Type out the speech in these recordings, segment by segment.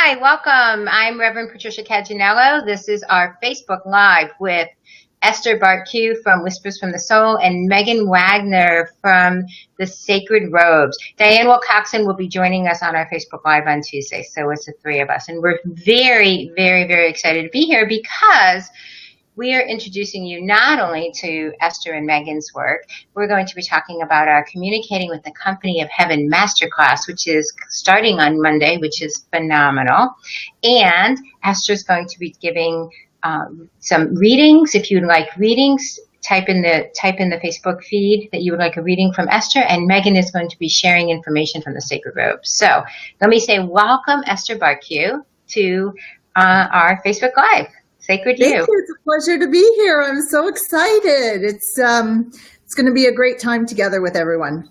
Hi, welcome. I'm Reverend Patricia Caginello. This is our Facebook Live with Esther Bartque from Whispers from the Soul and Megan Wagner from the Sacred Robes. Diane Wilcoxon will be joining us on our Facebook Live on Tuesday, so it's the three of us. And we're very, very, very excited to be here because we are introducing you not only to Esther and Megan's work, we're going to be talking about our Communicating with the Company of Heaven Masterclass, which is starting on Monday, which is phenomenal. And Esther's going to be giving some readings. If you'd like readings, type in the Facebook feed that you would like a reading from Esther, and Megan is going to be sharing information from the Sacred Robes. So let me say welcome, Esther Bartque, to our Facebook Live. Sacred Thank you. It's a pleasure to be here. I'm so excited. It's going to be a great time together with everyone.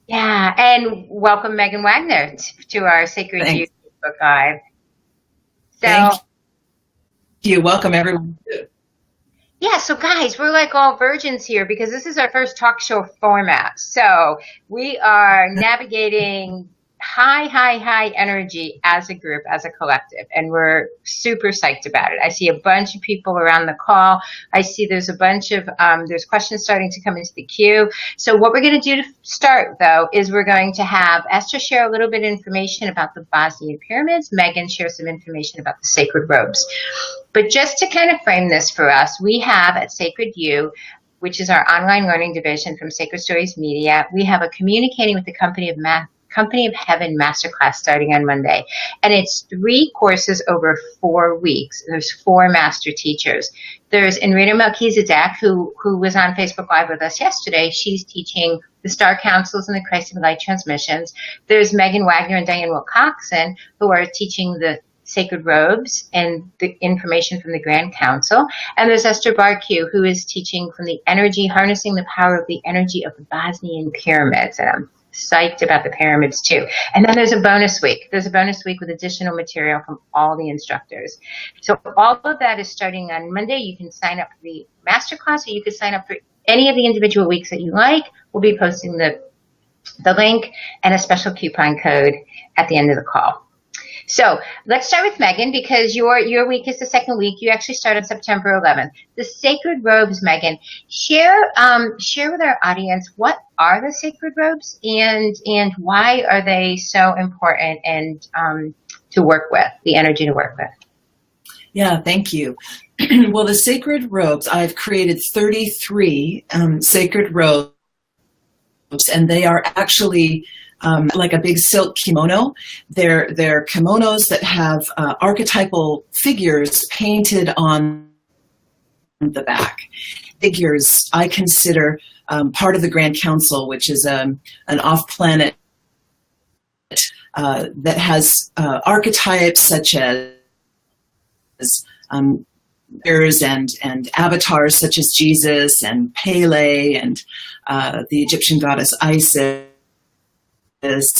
Yeah, and welcome Megan Wagner to our Sacred You Facebook Live. So, thank you. Welcome everyone. Yeah, so guys, we're like all virgins here because this is our first talk show format. So we are navigating high energy as a group, as a collective, and we're super psyched about it. I see a bunch of people around the call. I see there's a bunch of there's questions starting to come into the queue. So what we're going to do to start, though, is we're going to have Esther share a little bit of information about the Bosnian pyramids, Megan share some information about the Sacred Robes. But just to kind of frame this for us, we have at Sacred You, which is our online learning division from Sacred Stories Media, we have a Communicating with the Company of Heaven Masterclass starting on Monday. And it's 3 courses over 4 weeks. There's 4 master teachers. There's Enrita Melchizedek, who was on Facebook Live with us yesterday. She's teaching the Star Councils and the Christ of Light transmissions. There's Megan Wagner and Diane Wilcoxon, who are teaching the Sacred Robes and the information from the Grand Council. And there's Esther Bartque, who is teaching from the energy, harnessing the power of the energy of the Bosnian pyramids. And I'm psyched about the pyramids too. And then there's a bonus week. There's a bonus week with additional material from all the instructors. So all of that is starting on Monday. You can sign up for the masterclass, or you can sign up for any of the individual weeks that you like. We'll be posting the link and a special coupon code at the end of the call. So let's start with Megan, because your week is the second week. You actually start on September 11th. The Sacred Robes, Megan, share with our audience, what are the Sacred Robes and why are they so important and to work with, the energy to work with? Yeah, thank you. Well, the Sacred Robes, I've created 33 Sacred Robes, and they are actually like a big silk kimono. They're kimonos that have archetypal figures painted on the back. Figures I consider part of the Grand Council, which is an off-planet that has archetypes such as figures and avatars such as Jesus and Pele and the Egyptian goddess Isis.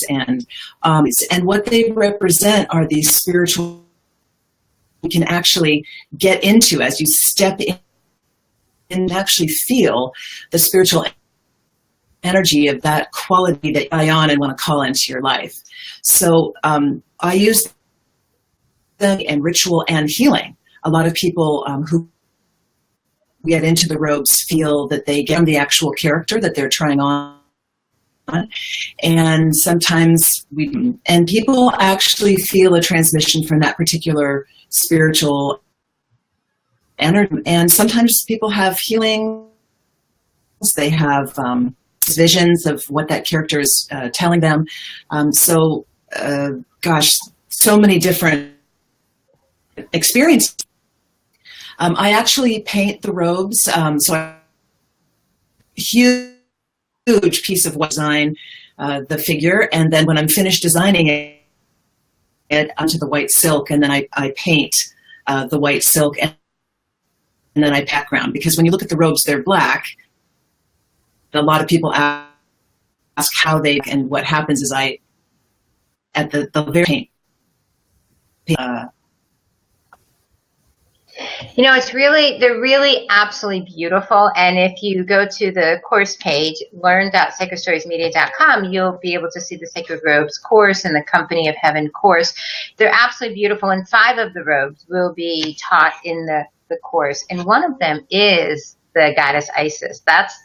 And what they represent are these spiritual, you can actually get into as you step in and actually feel the spiritual energy of that quality that you on and want to call into your life. So I use them in ritual and healing. A lot of people who get into the robes feel that they get the actual character that they're trying on. And sometimes people actually feel a transmission from that particular spiritual energy. And sometimes people have healings. They have visions of what that character is telling them. So many different experiences. I actually paint the robes. Huge piece of design, the figure, and then when I'm finished designing it onto the white silk, and then I paint the white silk, and then I background, because when you look at the robes, they're black. A lot of people ask how they, and what happens is at the very paint. They're really absolutely beautiful. And if you go to the course page, learn.sacredstoriesmedia.com, you'll be able to see the Sacred Robes course and the Company of Heaven course. They're absolutely beautiful. And 5 of the robes will be taught in the course. And one of them is the goddess Isis. That's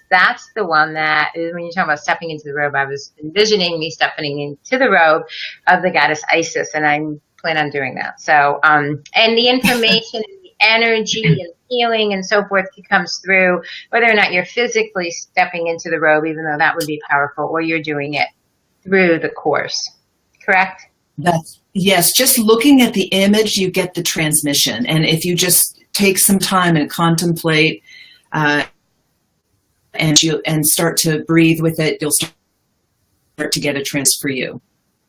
the one that, when you're talking about stepping into the robe, I was envisioning me stepping into the robe of the goddess Isis, and I plan on doing that. So, and the information and the energy and healing and so forth comes through, whether or not you're physically stepping into the robe, even though that would be powerful, or you're doing it through the course. Correct? Yes, just looking at the image, you get the transmission. And if you just take some time and contemplate, and start to breathe with it, you'll start to get a trance for you.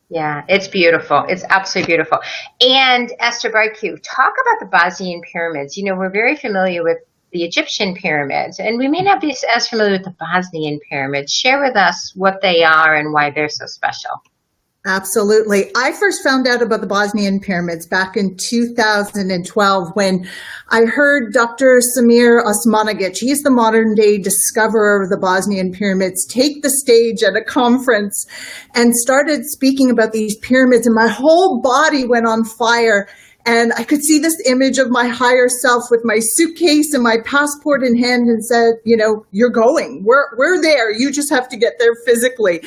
Yeah, it's beautiful. It's absolutely beautiful. And Esther Barku, talk about the Bosnian pyramids. We're very familiar with the Egyptian pyramids, and we may not be as familiar with the Bosnian pyramids. Share with us what they are and why they're so special. Absolutely. I first found out about the Bosnian pyramids back in 2012 when I heard Dr. Samir Osmanagic, he's the modern day discoverer of the Bosnian pyramids, take the stage at a conference and started speaking about these pyramids, and my whole body went on fire. And I could see this image of my higher self with my suitcase and my passport in hand and said, you're going. We're there. You just have to get there physically.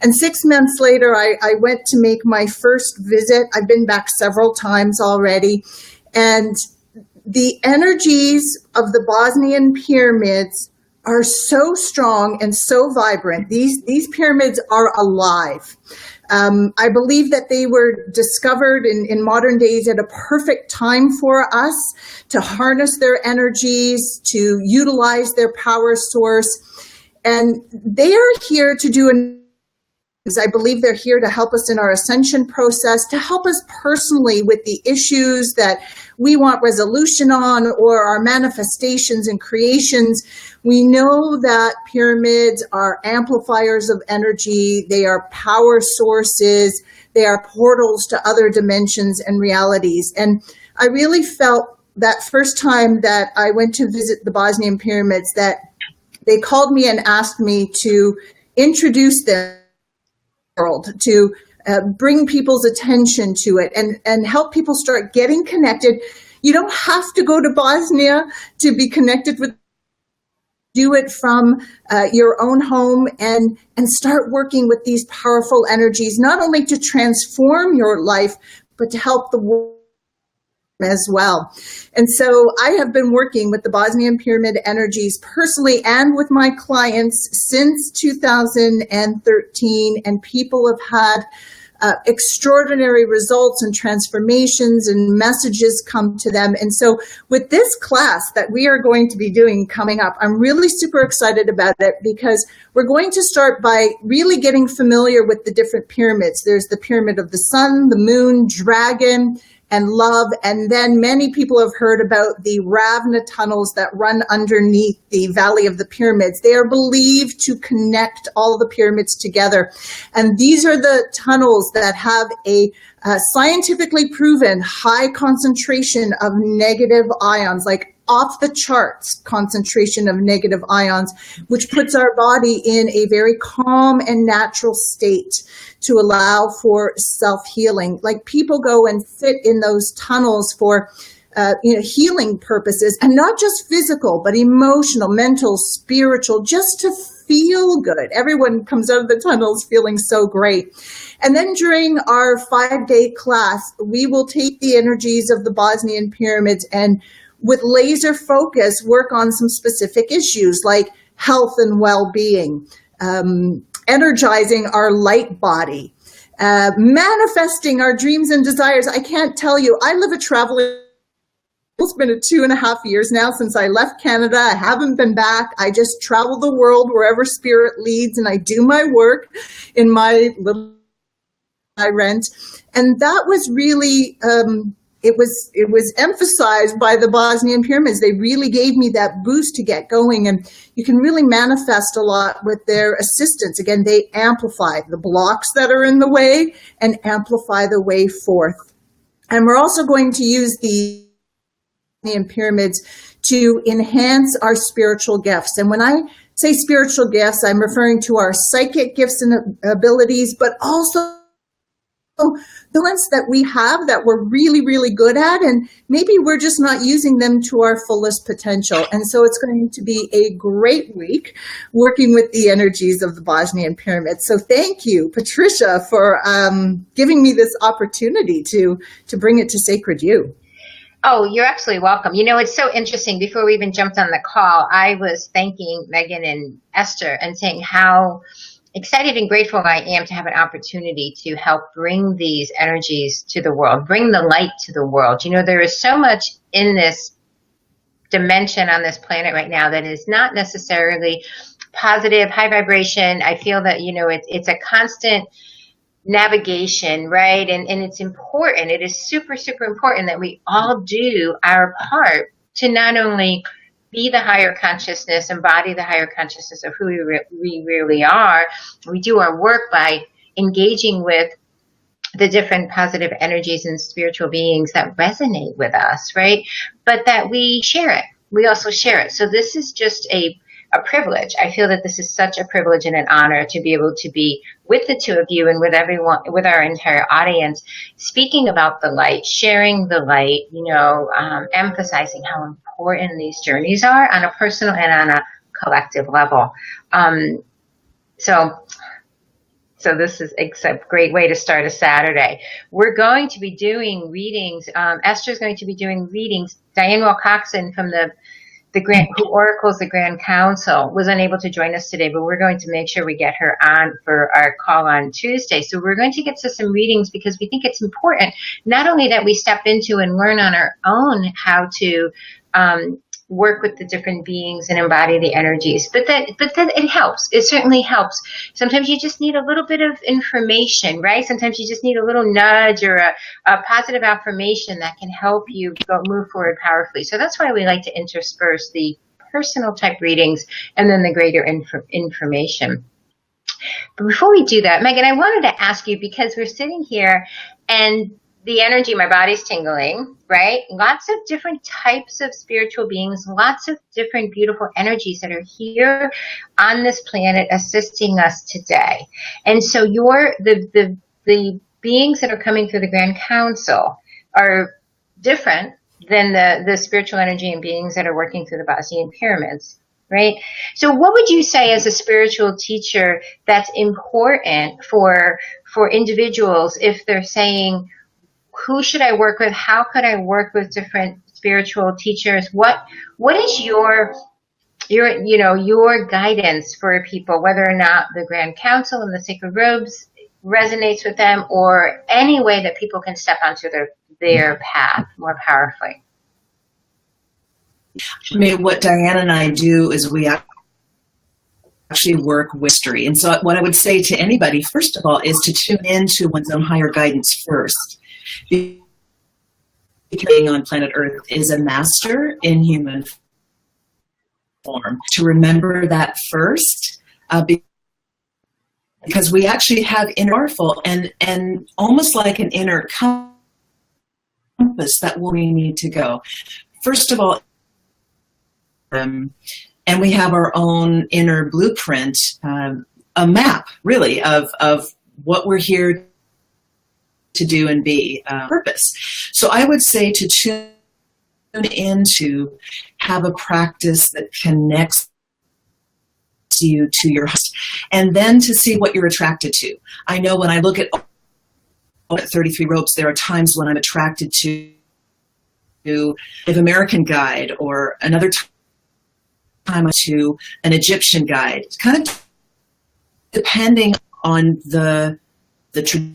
And 6 months later, I went to make my first visit. I've been back several times already. And the energies of the Bosnian pyramids are so strong and so vibrant. These pyramids are alive. I believe that they were discovered in modern days at a perfect time for us to harness their energies, to utilize their power source. And they are here to do I believe they're here to help us in our ascension process, to help us personally with the issues that we want resolution on, or our manifestations and creations. We know that pyramids are amplifiers of energy. They are power sources. They are portals to other dimensions and realities. And I really felt that first time that I went to visit the Bosnian pyramids that they called me and asked me to introduce them world, to bring people's attention to it and help people start getting connected. You don't have to go to Bosnia to be connected with. Do it from your own home and start working with these powerful energies, not only to transform your life, but to help the world as well. And so I have been working with the Bosnian pyramid energies personally and with my clients since 2013, and people have had extraordinary results and transformations and messages come to them. And so with this class that we are going to be doing coming up, I'm really super excited about it because we're going to start by really getting familiar with the different pyramids. There's the pyramid of the sun, the moon, dragon, and love. And then many people have heard about the Ravna tunnels that run underneath the Valley of the Pyramids. They are believed to connect all the pyramids together. And these are the tunnels that have a scientifically proven high concentration of negative ions, like off the charts concentration of negative ions, which puts our body in a very calm and natural state to allow for self-healing. Like people go and sit in those tunnels for healing purposes, and not just physical, but emotional, mental, spiritual, just to feel good. Everyone comes out of the tunnels feeling so great. And then during our 5-day class, we will take the energies of the Bosnian pyramids and with laser focus, work on some specific issues like health and well-being, energizing our light body, manifesting our dreams and desires. I can't tell you, I live a traveling. It's been 2.5 years now since I left Canada. I haven't been back. I just travel the world wherever spirit leads, and I do my work in my little I rent. And that was really, it was emphasized by the Bosnian pyramids. They really gave me that boost to get going, and you can really manifest a lot with their assistance. Again, they amplify the blocks that are in the way and amplify the way forth. And we're also going to use the pyramids to enhance our spiritual gifts. And when I say spiritual gifts, I'm referring to our psychic gifts and abilities, but also the ones that we have that we're really, really good at, and maybe we're just not using them to our fullest potential. And so it's going to be a great week working with the energies of the Bosnian pyramid. So thank you, Patricia, for giving me this opportunity to bring it to Sacred You. Oh, you're absolutely welcome. You know, it's so interesting. Before we even jumped on the call, I was thanking Megan and Esther and saying how excited and grateful I am to have an opportunity to help bring these energies to the world, bring the light to the world. You know, there is so much in this dimension on this planet right now that is not necessarily positive, high vibration. I feel that, you know, it's a constant navigation, right? And it's important. It is super, super important that we all do our part to not only be the higher consciousness, embody the higher consciousness of who we really are. We do our work by engaging with the different positive energies and spiritual beings that resonate with us, right? But that we share it. We also share it. So this is just a privilege. I feel that this is such a privilege and an honor to be able to be with the two of you and with everyone, with our entire audience, speaking about the light, sharing the light, you know, emphasizing how important these journeys are on a personal and on a collective level. So this is a great way to start a Saturday. We're going to be doing readings. Esther's going to be doing readings. Diane Wilcoxon from the who oracles the Grand Council was unable to join us today, but we're going to make sure we get her on for our call on Tuesday. So we're going to get to some readings because we think it's important not only that we step into and learn on our own how to work with the different beings and embody the energies, but that it helps. It certainly helps. Sometimes you just need a little bit of information, right? Sometimes you just need a little nudge or a positive affirmation that can help you move forward powerfully. So that's why we like to intersperse the personal type readings and then the greater information. But before we do that, Megan, I wanted to ask you, because we're sitting here and the energy, my body's tingling, right? Lots of different types of spiritual beings, lots of different beautiful energies that are here on this planet assisting us today. And so the beings that are coming through the Grand Council are different than the spiritual energy and beings that are working through the Bosnian pyramids, right? So what would you say as a spiritual teacher that's important for individuals if they're saying, who should I work with? How could I work with different spiritual teachers? What is your guidance for people, whether or not the Grand Council and the Sacred Robes resonates with them, or any way that people can step onto their path more powerfully? I mean, what Diane and I do is we actually work with history. And so what I would say to anybody, first of all, is to tune into one's own higher guidance first. Being on planet Earth is a master in human form. To remember that first, because we actually have powerful and almost like an inner compass that where we need to go. First of all, and we have our own inner blueprint, a map really of what we're here to do and be, purpose. So I would say to tune into, have a practice that connects you to your host, and then to see what you're attracted to. I know when I look at 33 ropes, there are times when I'm attracted to Native American guide, or another time to an Egyptian guide, kind of depending on the tradition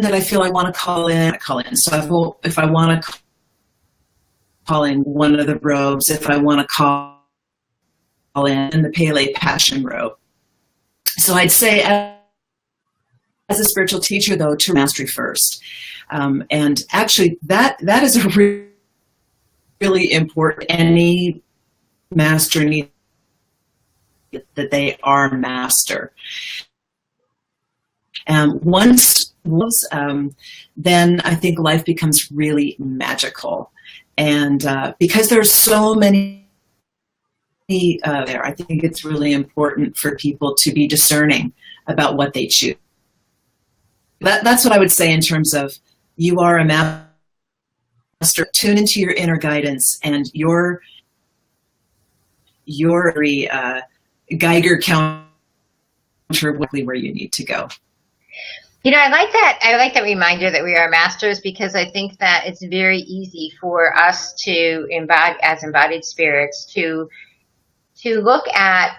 that I feel I want to call in. So if I want to call in one of the robes, if I want to call in the Pele Passion robe. So I'd say as a spiritual teacher, though, to mastery first. And actually that is a really important. Any master needs that they are master. Once, then I think life becomes really magical. And because there's so many there, I think it's really important for people to be discerning about what they choose. That's what I would say in terms of, you are a master. Tune into your inner guidance, and your Geiger counter where you need to go. I like that. I like that reminder that we are masters, because I think that it's very easy for us to as embodied spirits to look at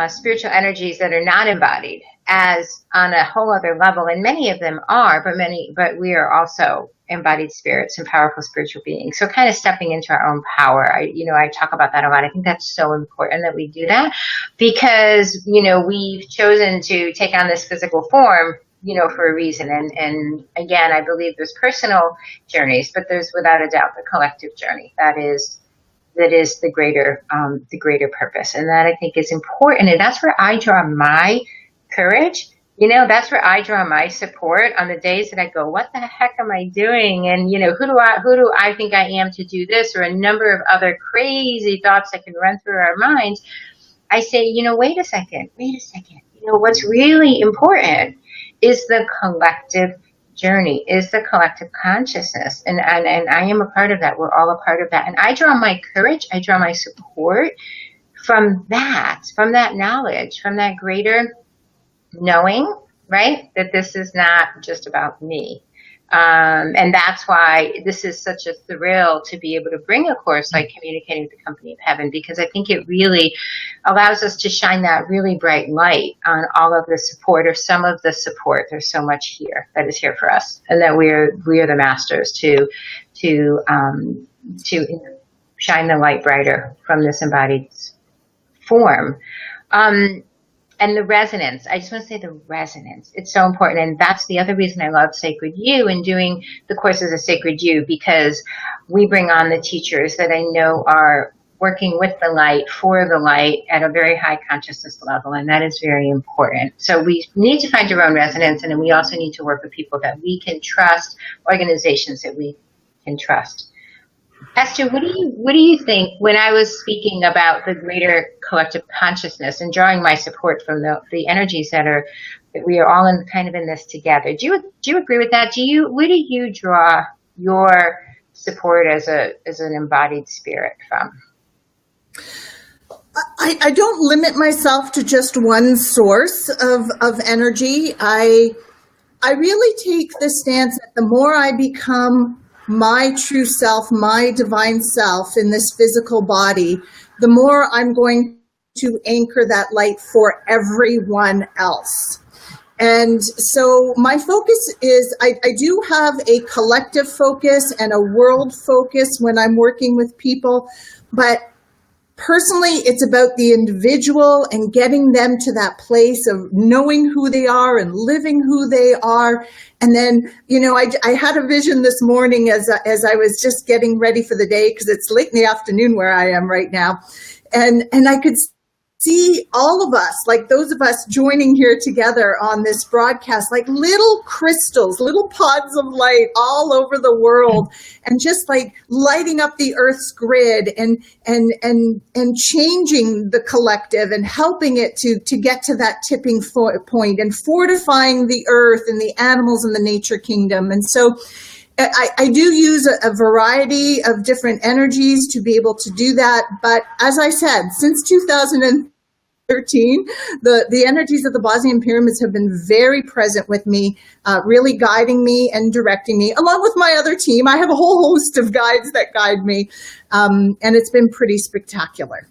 spiritual energies that are not embodied as on a whole other level, and many of them are, but we are also embodied spirits and powerful spiritual beings. So kind of stepping into our own power. I talk about that a lot. I think that's so important that we do that, because, we've chosen to take on this physical form, for a reason. And again, I believe there's personal journeys, but there's without a doubt the collective journey. That is the greater purpose. And that I think is important. And that's where I draw my courage. That's where I draw my support on the days that I go, what the heck am I doing? And, who do I think I am to do this? Or a number of other crazy thoughts that can run through our minds. I say, wait a second. What's really important is the collective journey, is the collective consciousness. And I am a part of that. We're all a part of that. And I draw my courage, I draw my support from that knowledge, from that greater knowing, right? That this is not just about me. And that's why this is such a thrill to be able to bring a course like Communicating with the Company of Heaven, because I think it really allows us to shine that really bright light on all of the support, or some of the support. There's so much here that is here for us, and that we are the masters to shine the light brighter from this embodied form. And the resonance, I just want to say the resonance. It's so important. And that's the other reason I love Sacred You and doing the courses of Sacred You, because we bring on the teachers that I know are working with the light, for the light, at a very high consciousness level. And that is very important. So we need to find our own resonance. And then we also need to work with people that we can trust, organizations that we can trust. Esther, what do you think when I was speaking about the greater collective consciousness and drawing my support from the energies that we are all in this together? Do you agree with that? Where do you draw your support as an embodied spirit from? I don't limit myself to just one source of energy. I really take the stance that the more I become my true self, my divine self in this physical body, the more I'm going to anchor that light for everyone else. And so my focus is, I do have a collective focus and a world focus when I'm working with people, but personally, it's about the individual and getting them to that place of knowing who they are and living who they are. And then, I had a vision this morning as I was just getting ready for the day, because it's late in the afternoon where I am right now. And I could see all of us, like those of us joining here together on this broadcast, like little crystals, little pods of light all over the world, and just like lighting up the Earth's grid and changing the collective and helping it to get to that tipping point and fortifying the Earth and the animals in the nature kingdom. And so I do use a variety of different energies to be able to do that. But as I said, since 2013, the energies of the Bosnian pyramids have been very present with me, really guiding me and directing me, along with my other team. I have a whole host of guides that guide me, and it's been pretty spectacular.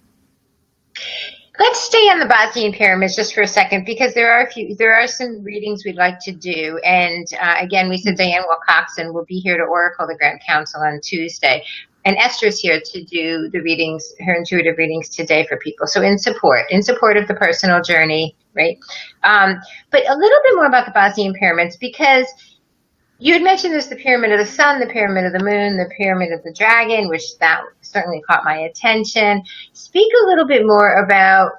Let's stay on the Bosnian pyramids just for a second, because there are some readings we'd like to do. And again, we said Diane Wilcoxon will be here to oracle the Grand Council on Tuesday. And Esther's here to do the readings, her intuitive readings today for people. So in support of the personal journey, right? But a little bit more about the Bosnian pyramids, because you had mentioned there's the Pyramid of the Sun, the Pyramid of the Moon, the Pyramid of the Dragon, which that certainly caught my attention. Speak a little bit more about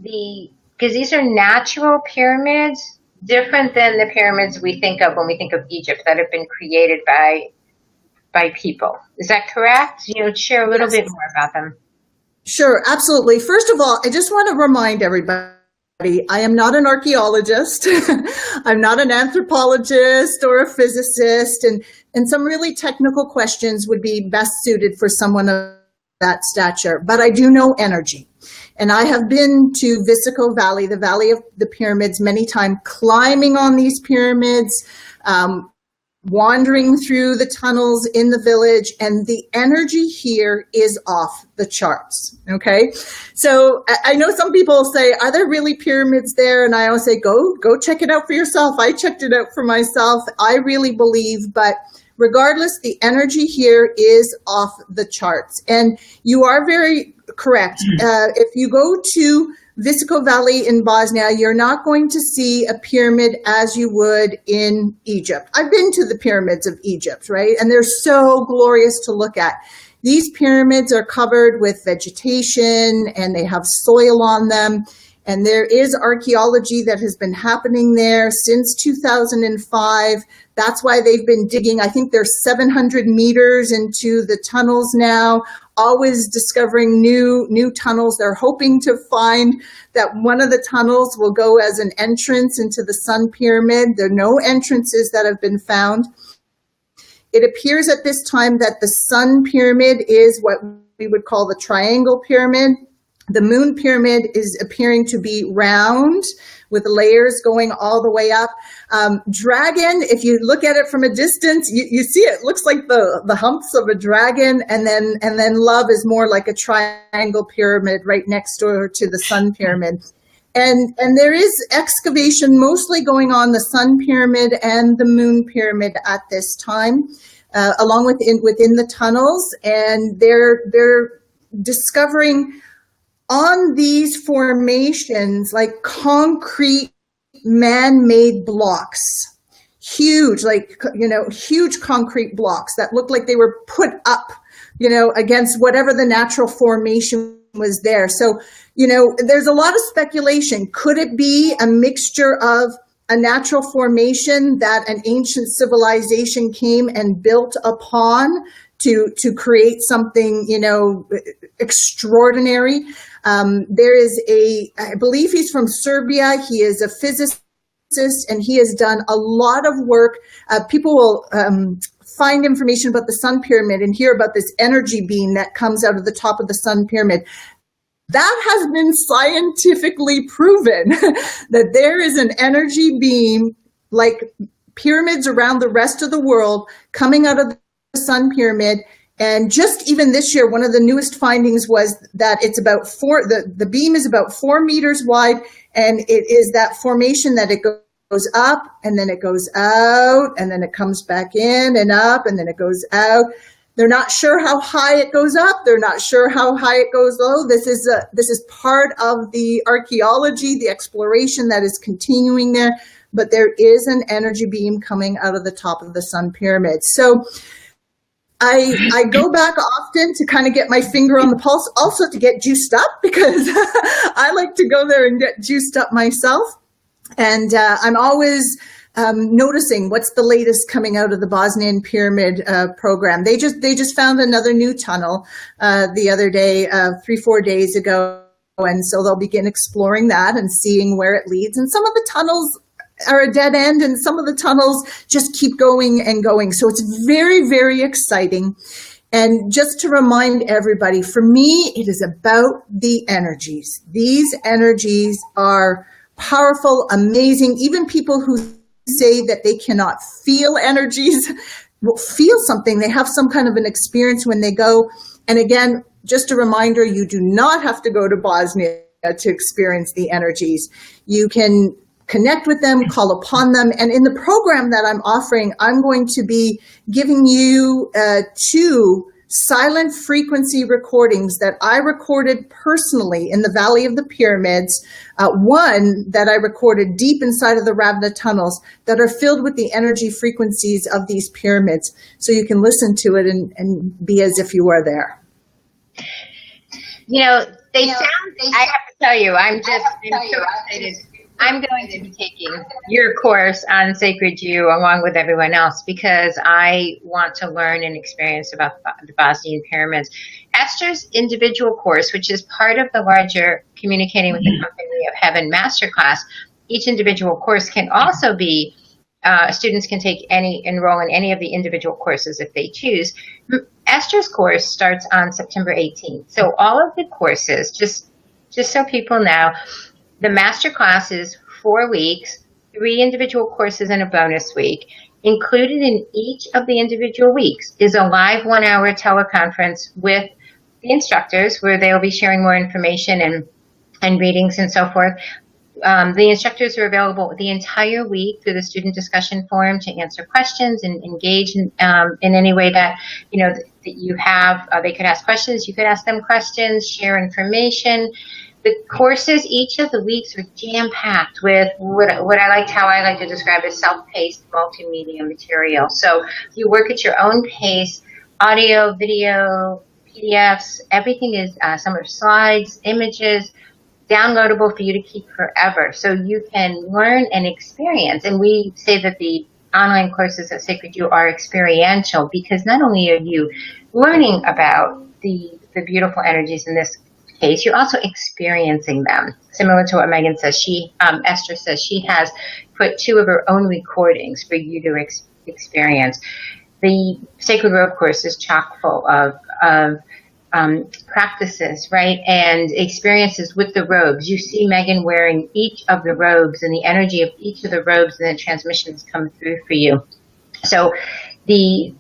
because these are natural pyramids, different than the pyramids we think of when we think of Egypt, that have been created by by people. Is that correct? Share a little bit more about them. Sure, absolutely. First of all, I just want to remind everybody, I am not an archaeologist. I'm not an anthropologist or a physicist, and some really technical questions would be best suited for someone of that stature. But I do know energy. And I have been to Visico Valley, the Valley of the Pyramids, many times, climbing on these pyramids, wandering through the tunnels in the village, and the energy here is off the charts. Okay. So I know some people say, are there really pyramids there? And I always say, go check it out for yourself. I checked it out for myself. I really believe, but regardless, the energy here is off the charts. And you are very correct. If you go to Visico Valley in Bosnia, you're not going to see a pyramid as you would in Egypt. I've been to the pyramids of Egypt, right? And they're so glorious to look at. These pyramids are covered with vegetation and they have soil on them. And there is archaeology that has been happening there since 2005. That's why they've been digging. I think they're 700 meters into the tunnels now, always discovering new tunnels. They're hoping to find that one of the tunnels will go as an entrance into the Sun Pyramid. There are no entrances that have been found. It appears at this time that the Sun Pyramid is what we would call the triangle pyramid. The Moon Pyramid is appearing to be round with layers going all the way up. Dragon, if you look at it from a distance, you see it looks like the humps of a dragon, and then Love is more like a triangle pyramid right next door to the Sun Pyramid. And there is excavation mostly going on the Sun Pyramid and the Moon Pyramid at this time, along within the tunnels, and they're discovering on these formations, like concrete man-made blocks, huge concrete blocks that look like they were put up, against whatever the natural formation was there. So, there's a lot of speculation. Could it be a mixture of a natural formation that an ancient civilization came and built upon to create something, extraordinary? There is I believe he's from Serbia. He is a physicist and he has done a lot of work. People will find information about the Sun Pyramid and hear about this energy beam that comes out of the top of the Sun Pyramid. That has been scientifically proven that there is an energy beam like pyramids around the rest of the world coming out of the Sun Pyramid. And just even this year, one of the newest findings was that it's about the beam is about 4 meters wide, and it is that formation that it goes up and then it goes out and then it comes back in and up and then it goes out. They're not sure how high it goes up. They're not sure how high it goes low. This is part of the archaeology, the exploration that is continuing there. But there is an energy beam coming out of the top of the Sun Pyramid. So I go back often to kind of get my finger on the pulse, also to get juiced up, because I like to go there and get juiced up myself. And I'm always noticing what's the latest coming out of the Bosnian Pyramid program. They just found another new tunnel the other day, 3-4 days ago. And so they'll begin exploring that and seeing where it leads. And some of the tunnels are a dead end, and some of the tunnels just keep going and going. So it's very, very exciting. And just to remind everybody, for me, it is about the energies. These energies are powerful, amazing. Even people who say that they cannot feel energies will feel something. They have some kind of an experience when they go. And again, just a reminder, you do not have to go to Bosnia to experience the energies. You can connect with them, call upon them. And in the program that I'm offering, I'm going to be giving you 2 silent frequency recordings that I recorded personally in the Valley of the Pyramids. One that I recorded deep inside of the Ravna tunnels that are filled with the energy frequencies of these pyramids. So you can listen to it and be as if you were there. I have to tell you, I'm so excited. I'm going to be taking your course on Sacred You along with everyone else because I want to learn and experience about the Bosnian pyramids. Esther's individual course, which is part of the larger Communicating with the Company of Heaven Masterclass, each individual course can also be, students can enroll in any of the individual courses if they choose. Esther's course starts on September 18th. So all of the courses, just so people know, the master class is 4 weeks, 3 individual courses and a bonus week. Included in each of the individual weeks is a live 1-hour teleconference with the instructors where they will be sharing more information and readings and so forth. The instructors are available the entire week through the student discussion forum to answer questions and engage in any way that that you have. They could ask questions, you could ask them questions, share information. The courses, each of the weeks are jam-packed with how I like to describe as self-paced multimedia material. So you work at your own pace, audio, video, PDFs, everything is some are slides, images, downloadable for you to keep forever. So you can learn and experience. And we say that the online courses at Sacred You are experiential because not only are you learning about the beautiful energies in this case, you're also experiencing them. Similar to what Megan says, Esther says she has put 2 of her own recordings for you to experience. The Sacred Robe course is chock full of practices, right, and experiences with the robes. You see Megan wearing each of the robes, and the energy of each of the robes and the transmissions come through for you. So the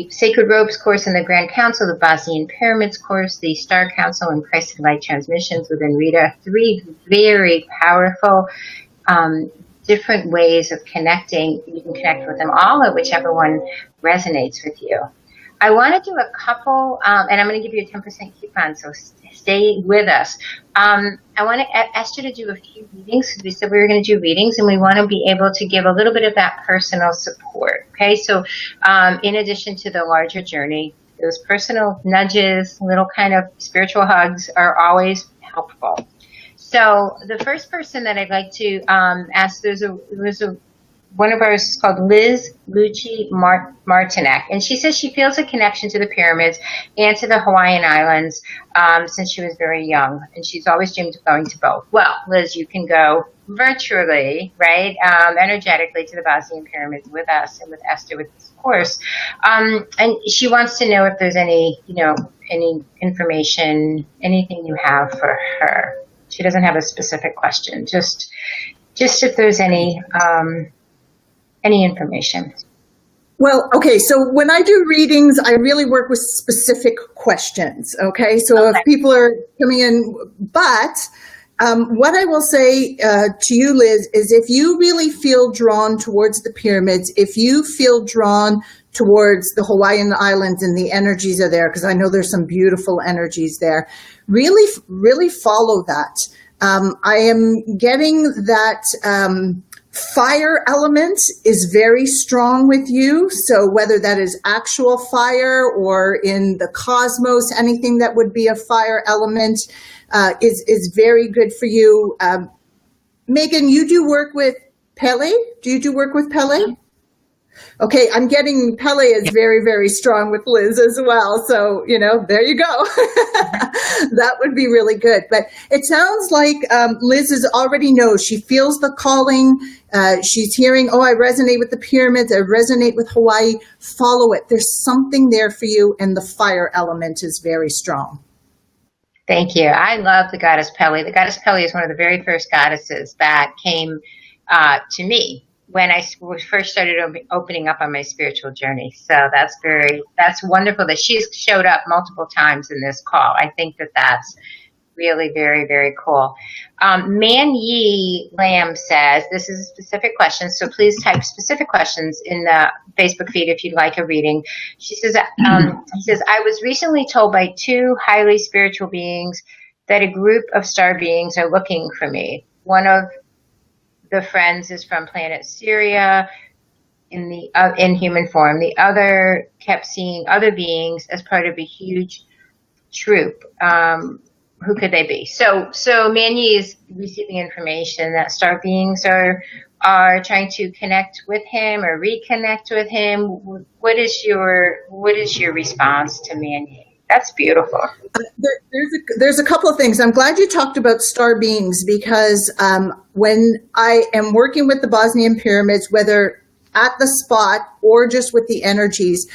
Sacred Robes course and the Grand Council, the Bosnian Pyramids course, the Star Council, and Christ and Light transmissions within Rita, 3 very powerful different ways of connecting. You can connect with them all or whichever one resonates with you. I want to do a couple, and I'm going to give you a 10% coupon, so stay with us. I want Esther to do a few readings because we said we were going to do readings, and we want to be able to give a little bit of that personal support. Okay, so in addition to the larger journey, those personal nudges, little kind of spiritual hugs are always helpful. So the first person that I'd like to ask, there's one of ours is called Liz Lucci Martinek, and she says she feels a connection to the pyramids and to the Hawaiian Islands since she was very young, and she's always dreamed of going to both. Well, Liz, you can go virtually, right, energetically to the Bosnian pyramids with us and with Esther with this course, and she wants to know if there's any information, anything you have for her. She doesn't have a specific question, just if there's any information. Well, okay, so when I do readings, I really work with specific questions, okay? So if people are coming in, but what I will say to you, Liz, is if you really feel drawn towards the pyramids, if you feel drawn towards the Hawaiian Islands and the energies are there, because I know there's some beautiful energies there, really follow that. I am getting that fire element is very strong with you. So whether that is actual fire or in the cosmos, anything that would be a fire element is very good for you. Megan, you do work with Pele? Do you do work with Pele? Okay, I'm getting Pele is very, very strong with Liz as well. So, there you go. That would be really good. But it sounds like Liz already knows. She feels the calling. She's hearing, I resonate with the pyramids. I resonate with Hawaii. Follow it. There's something there for you, and the fire element is very strong. Thank you. I love the goddess Pele. The goddess Pele is one of the very first goddesses that came to me when I first started opening up on my spiritual journey. So that's wonderful that she's showed up multiple times in this call. I think that's really very, very cool. Man Yi Lamb says, this is a specific question, so please type specific questions in the Facebook feed if you'd like a reading. She says, he says, I was recently told by 2 highly spiritual beings that a group of star beings are looking for me. One of the friends is from planet Syria in human form. The other kept seeing other beings as part of a huge troop. who could they be? So Manny is receiving information that star beings are trying to connect with him or reconnect with him. What is your response to Manny? That's beautiful. There's a couple of things. I'm glad you talked about star beings because when I am working with the Bosnian pyramids, whether at the spot or just with the energies,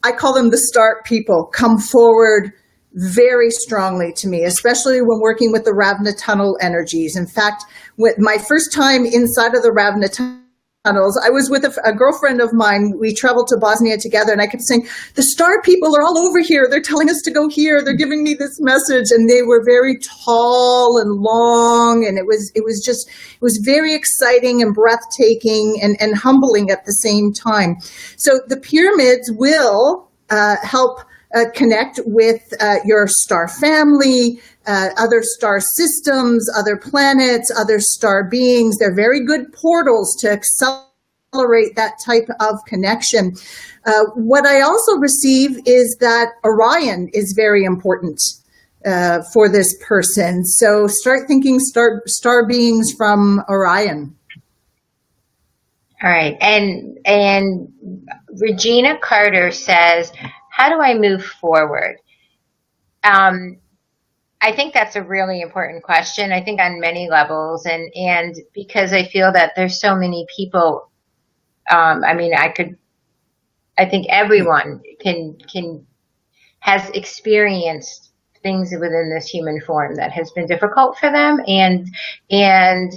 I call them the star people, come forward very strongly to me, especially when working with the Ravna tunnel energies. In fact, with my first time inside of the Ravna tunnels, I was with a girlfriend of mine. We traveled to Bosnia together, and I kept saying, the star people are all over here. They're telling us to go here. They're giving me this message. And they were very tall and long, and it was very exciting and breathtaking and humbling at the same time. So the pyramids will help connect with your star family, other star systems, other planets, other star beings. They're very good portals to accelerate that type of connection. What I also receive is that Orion is very important for this person. So start thinking star beings from Orion. All right. And Regina Carter says, how do I move forward? I think that's a really important question. I think on many levels, and because I feel that there's so many people. I think everyone has experienced things within this human form that has been difficult for them, and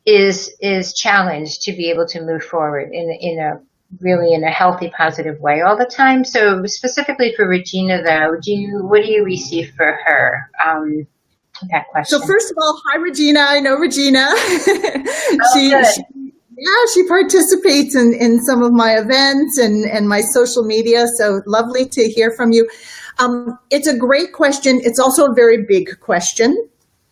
is challenged to be able to move forward in a healthy, positive way all the time. So specifically for Regina, though, what do you receive for her? That question. So first of all, hi, Regina. I know Regina. She participates in some of my events and my social media. So lovely to hear from you. It's a great question. It's also a very big question.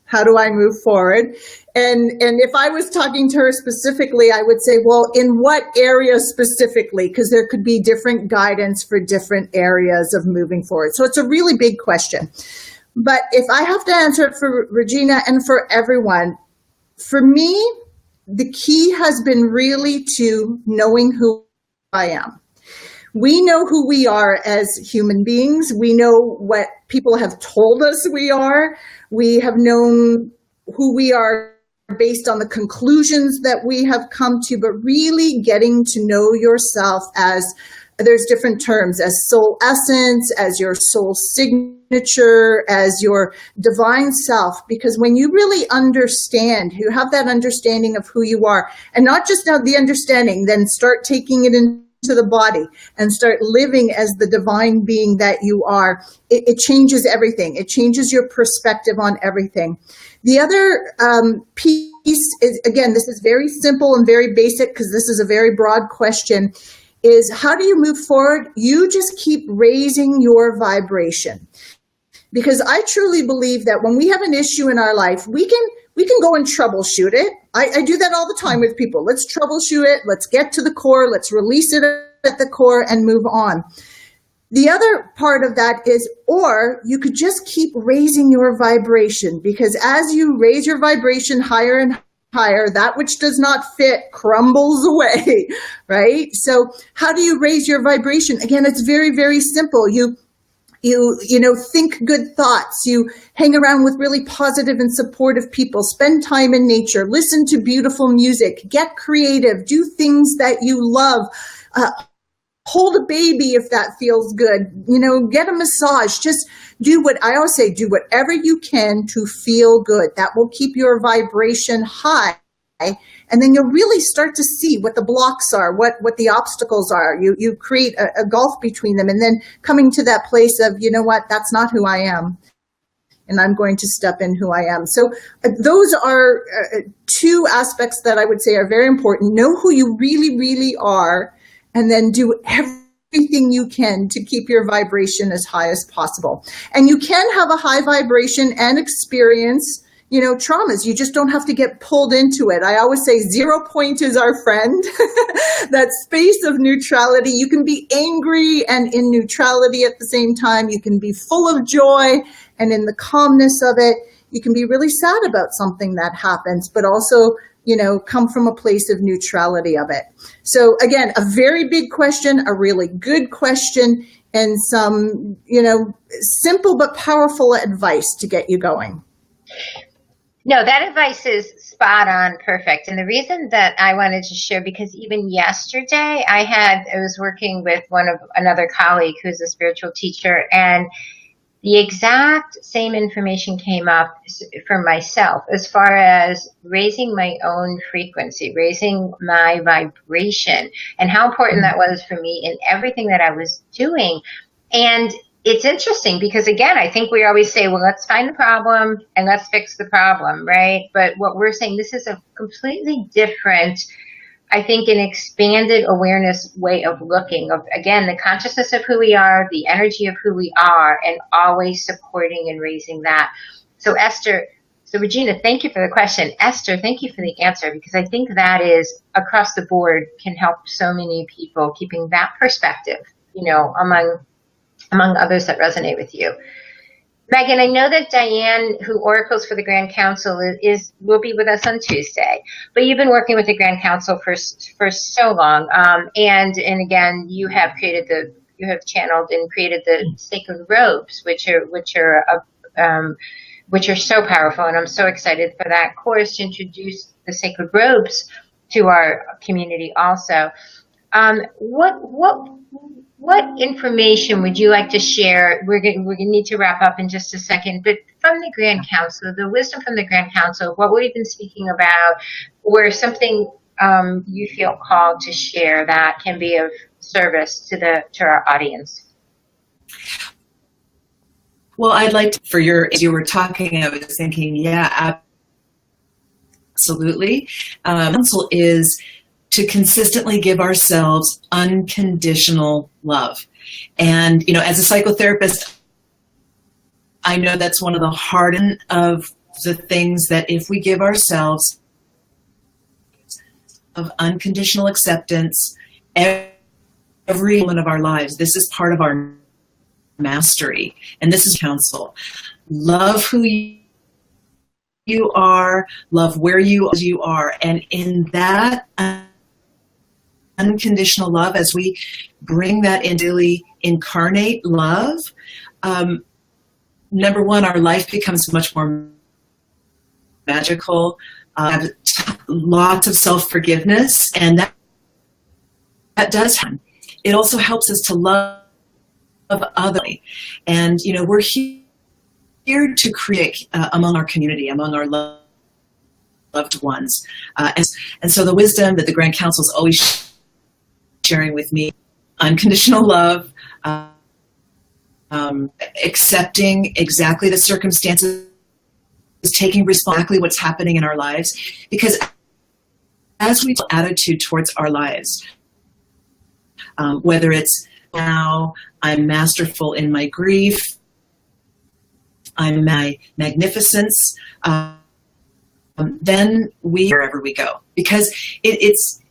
How do I move forward? And if I was talking to her specifically, I would say, well, in what area specifically? Because there could be different guidance for different areas of moving forward. So it's a really big question. But if I have to answer it for Regina and for everyone, for me, the key has been really to knowing who I am. We know who we are as human beings. We know what people have told us we are. We have known who we are based on the conclusions that we have come to, but really getting to know yourself as, there's different terms, as soul essence, as your soul signature, as your divine self. Because when you really understand, you have that understanding of who you are, and not just now the understanding, then start taking it into the body and start living as the divine being that you are, it changes everything. It changes your perspective on everything. The other piece is, again, this is very simple and very basic because this is a very broad question, is how do you move forward? You just keep raising your vibration. Because I truly believe that when we have an issue in our life, we can go and troubleshoot it. I do that all the time with people. Let's troubleshoot it. Let's get to the core. Let's release it at the core and move on. The other part of that is, or you could just keep raising your vibration, because as you raise your vibration higher and higher, that which does not fit crumbles away, right? So how do you raise your vibration? Again, it's very, very simple. You think good thoughts, you hang around with really positive and supportive people, spend time in nature, listen to beautiful music, get creative, do things that you love, hold a baby if that feels good, get a massage, just do what I always say, do whatever you can to feel good. That will keep your vibration high. And then you'll really start to see what the blocks are, what the obstacles are. You create a gulf between them, and then coming to that place of, you know what, that's not who I am, and I'm going to step in who I am. So those are two aspects that I would say are very important. Know who you really, really are, and then do everything you can to keep your vibration as high as possible. And you can have a high vibration and experience traumas. You just don't have to get pulled into it. I always say 0 point is our friend. That space of neutrality. You can be angry and in neutrality at the same time. You can be full of joy and in the calmness of it. You can be really sad about something that happens, but also, come from a place of neutrality of it. So again, a very big question, a really good question, and some, simple but powerful advice to get you going. No, that advice is spot on, perfect. And the reason that I wanted to share, because even yesterday I was working with another colleague who's a spiritual teacher, and the exact same information came up for myself as far as raising my own frequency, raising my vibration, and how important that was for me in everything that I was doing. And it's interesting because, again, I think we always say, well, let's find the problem and let's fix the problem, right? But what we're saying, this is a completely different, I think, an expanded awareness way of looking, of, again, the consciousness of who we are, the energy of who we are, and always supporting and raising that. So Regina, thank you for the question. Esther, thank you for the answer, because I think that is across the board can help so many people, keeping that perspective, among others that resonate with you. Megan, I know that Diane, who oracles for the Grand Council, will be with us on Tuesday, but you've been working with the Grand Council for so long, and again, you have channeled and created the sacred robes, which are so powerful, and I'm so excited for that course to introduce the sacred robes to our community also. What information would you like to share? We're going to need to wrap up in just a second, but from the Grand Council, the wisdom from the Grand Council, what we've been speaking about, or something you feel called to share that can be of service to our audience. Well, I'd like to, as you were talking, I was thinking, yeah, absolutely. Council is to consistently give ourselves unconditional love. And, as a psychotherapist, I know that's one of the hardest of the things, that if we give ourselves of unconditional acceptance every moment of our lives, this is part of our mastery. And this is counsel. Love who you are, love where you are. And in that unconditional love, as we bring that into really incarnate love, number one, our life becomes much more magical, lots of self-forgiveness, and that does happen. It also helps us to love others. And, we're here to create among our community, among our loved ones. And so the wisdom that the Grand Council is always sharing with me, unconditional love, accepting exactly the circumstances, taking responsibility what's happening in our lives, because as we attitude towards our lives, whether it's now I'm masterful in my grief, I'm my magnificence, then wherever we go, because it's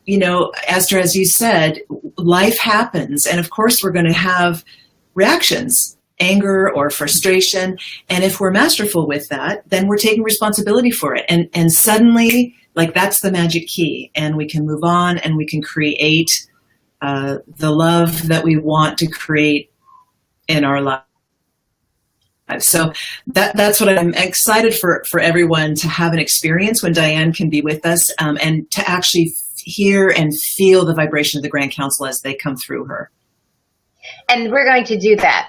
Esther, as you said, life happens, and of course we're going to have reactions, anger or frustration, and if we're masterful with that, then we're taking responsibility for it, and suddenly, that's the magic key, and we can move on, and we can create the love that we want to create in our lives. So that's what I'm excited for everyone to have an experience when Diane can be with us, and to actually hear and feel the vibration of the Grand Council as they come through her. And we're going to do that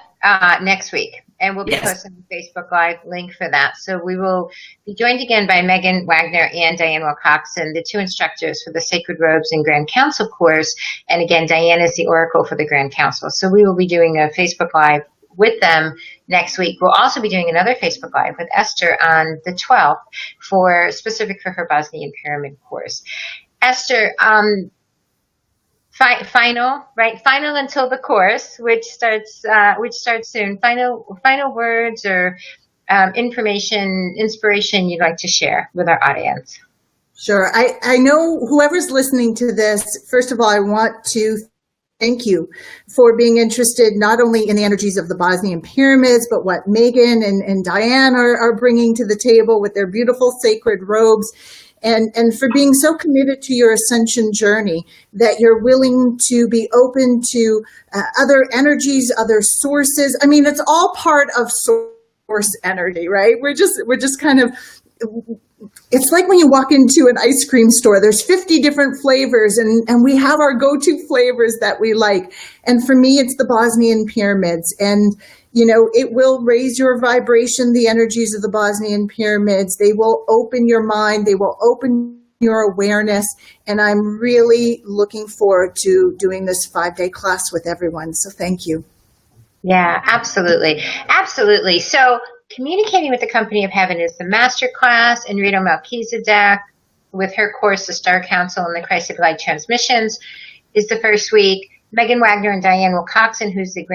next week, and we'll be posting the Facebook Live link for that. So we will be joined again by Megan Wagner and Diane Wilcoxon, the two instructors for the Sacred Robes and Grand Council course. And again, Diane is the oracle for the Grand Council. So we will be doing a Facebook Live with them next week. We'll also be doing another Facebook Live with Esther on the 12th specific for her Bosnian Pyramid course. Esther, final until the course, which starts soon. Final words or information, inspiration you'd like to share with our audience? Sure. I know whoever's listening to this, first of all, I want to thank you for being interested not only in the energies of the Bosnian pyramids, but what Megan and Diane are bringing to the table with their beautiful sacred robes, and for being so committed to your ascension journey that you're willing to be open to other energies, other sources. I mean, it's all part of source energy, right? We're just kind of, it's like when you walk into an ice cream store, there's 50 different flavors, and we have our go-to flavors that we like. And for me, it's the Bosnian pyramids. And, you know, it will raise your vibration, the energies of the Bosnian pyramids. They will open your mind. They will open your awareness. And I'm really looking forward to doing this 5-day class with everyone. So thank you. Yeah, absolutely. Absolutely. So communicating with the Company of Heaven is the MasterClass. Enrito Melchizedek, with her course, The Star Council and the Christ of Light Transmissions, is the first week. Megan Wagner and Diane Wilcoxon, who's the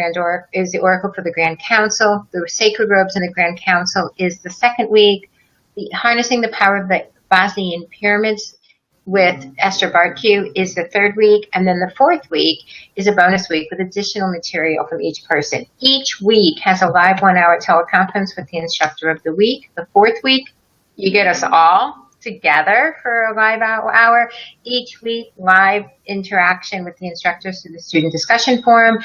Oracle for the Grand Council. The Sacred Robes in the Grand Council is the second week. The Harnessing the Power of the Bosnian Pyramids with Esther Bartku is the third week. And then the fourth week is a bonus week with additional material from each person. Each week has a live 1-hour teleconference with the instructor of the week. The fourth week, you get us all together for a live hour. Each week, live interaction with the instructors through the student discussion forum,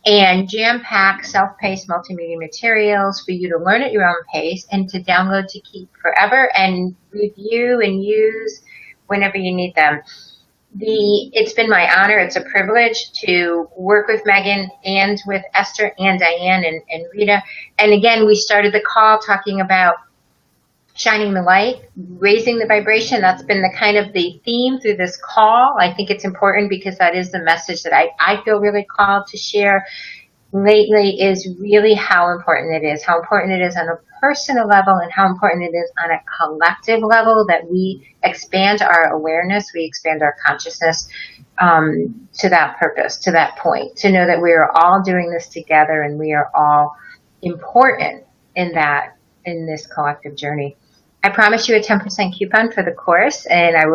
and jam-packed self-paced multimedia materials for you to learn at your own pace and to download to keep forever and review and use whenever you need them. It's been my honor, it's a privilege to work with Megan and with Esther and Diane and Rita. And again, we started the call talking about shining the light, raising the vibration. That's been the kind of the theme through this call. I think it's important because that is the message that I feel really called to share lately, is really how important it is on a personal level and how important it is on a collective level, that we expand our awareness, we expand our consciousness to that purpose, to that point, to know that we are all doing this together and we are all important in this collective journey. I promise you a 10% coupon for the course, and I'm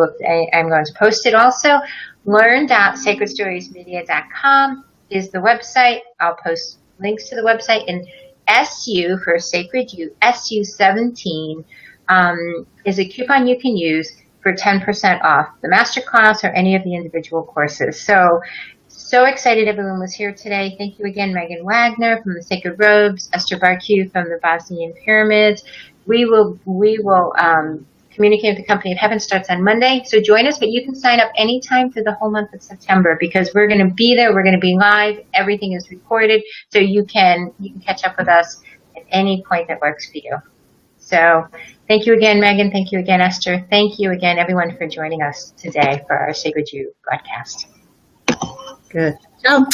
going to post it also. Learn.sacredstoriesmedia.com is the website. I'll post links to the website, and SU for Sacred U, SU17 is a coupon you can use for 10% off the masterclass or any of the individual courses. So excited everyone was here today. Thank you again, Megan Wagner from the Sacred Robes, Esther Bartku from the Bosnian Pyramids. We will communicate with the Company of Heaven. Starts on Monday. So join us, but you can sign up anytime for the whole month of September, because we're going to be there. We're going to be live. Everything is recorded. So you can catch up with us at any point that works for you. So thank you again, Megan. Thank you again, Esther. Thank you again, everyone, for joining us today for our Sacred You broadcast. Good. Ciao.